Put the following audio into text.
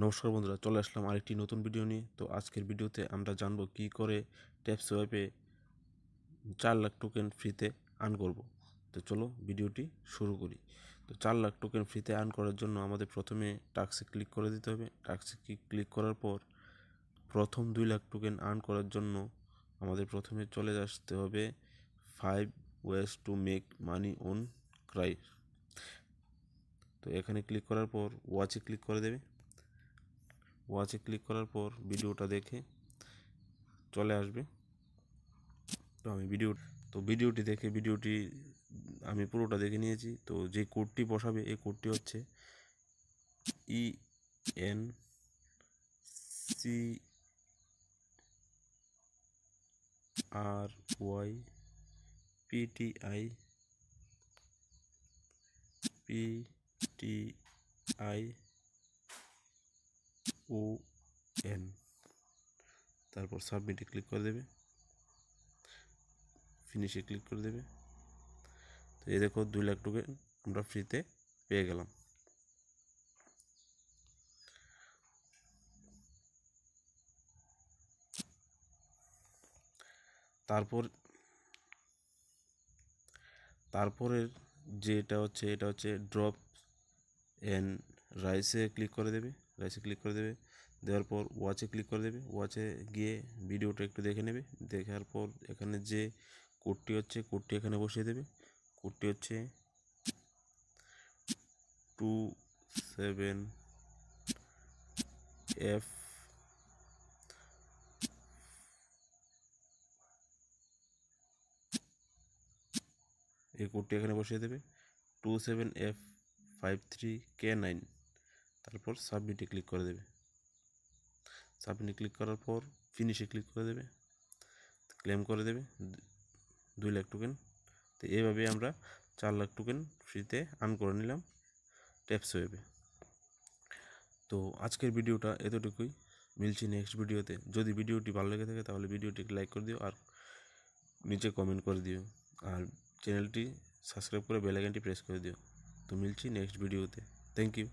নমস্কার বন্ধুরা, চলে আসলাম আরেকটি নতুন ভিডিও নিয়ে। তো আজকের ভিডিওতে আমরা জানবো কি করে ট্যাপসোয়াপে 4 লাখ টোকেন ফ্রিতে আর্ন করব। তো চলো ভিডিওটি শুরু করি। তো 4 লাখ টোকেন ফ্রিতে আর্ন করার জন্য আমাদের প্রথমে টাস্কে ক্লিক করে দিতে হবে। টাস্কে ক্লিক করার পর প্রথম 2 লাখ টোকেন আর্ন করার জন্য আমাদের প্রথমে চলে আসতে হবে 5 ways to make money on Cry. তো এখানে ক্লিক করার পর ওয়াচে ক্লিক করে দেবে। ওয়াচে ক্লিক করার পর ভিডিওটা দেখে চলে আসবে। তো ভিডিওটি দেখে আমি পুরোটা দেখে নিয়েছি। তো যে কোডটি বসাবে এই কোডটি হচ্ছে ENCRYPTIPTION, তারপর সাবমিটে ক্লিক করে দেবে, ফিনিশে ক্লিক করে দেবে। তো এই দেখো 2 লাখ টোকেন আমরা ফ্রিতে পেয়ে গেলাম। তারপরের এটা হচ্ছে ড্রপ এন্ড রাইসে ক্লিক করে দেবে। দেওয়ার পর ওয়াচে ক্লিক করে দেবে। ওয়াচে গিয়ে ভিডিওটা একটু দেখে নেবে। দেখার পর এখানে যে কোডটি এখানে বসিয়ে দেবে। কোডটি হচ্ছে 27F এই কোডটি এখানে বসিয়ে দেবে 27F53K9। তারপর সাবমিটে ক্লিক করে দেবে। সাবমিটে ক্লিক করার পর ফিনিশে ক্লিক করে দেবে, ক্লেম করে দেবে 2 লাখ টোকেন। তো এইভাবে আমরা 4 লাখ টোকেন ফ্রিতে আর্ন করে নিলাম ট্যাপসোয়াপে। তো আজকের ভিডিওটা এতটুকুই। মিলছি নেক্সট ভিডিওতে। যদি ভিডিওটি ভালো লেগে থাকে তাহলে ভিডিওটিকে লাইক করে দিও আর নিচে কমেন্ট করে দিও, আর চ্যানেলটি সাবস্ক্রাইব করে বেল আইকনটি প্রেস করে দিও। তো মিলছি নেক্সট ভিডিওতে। Thank you.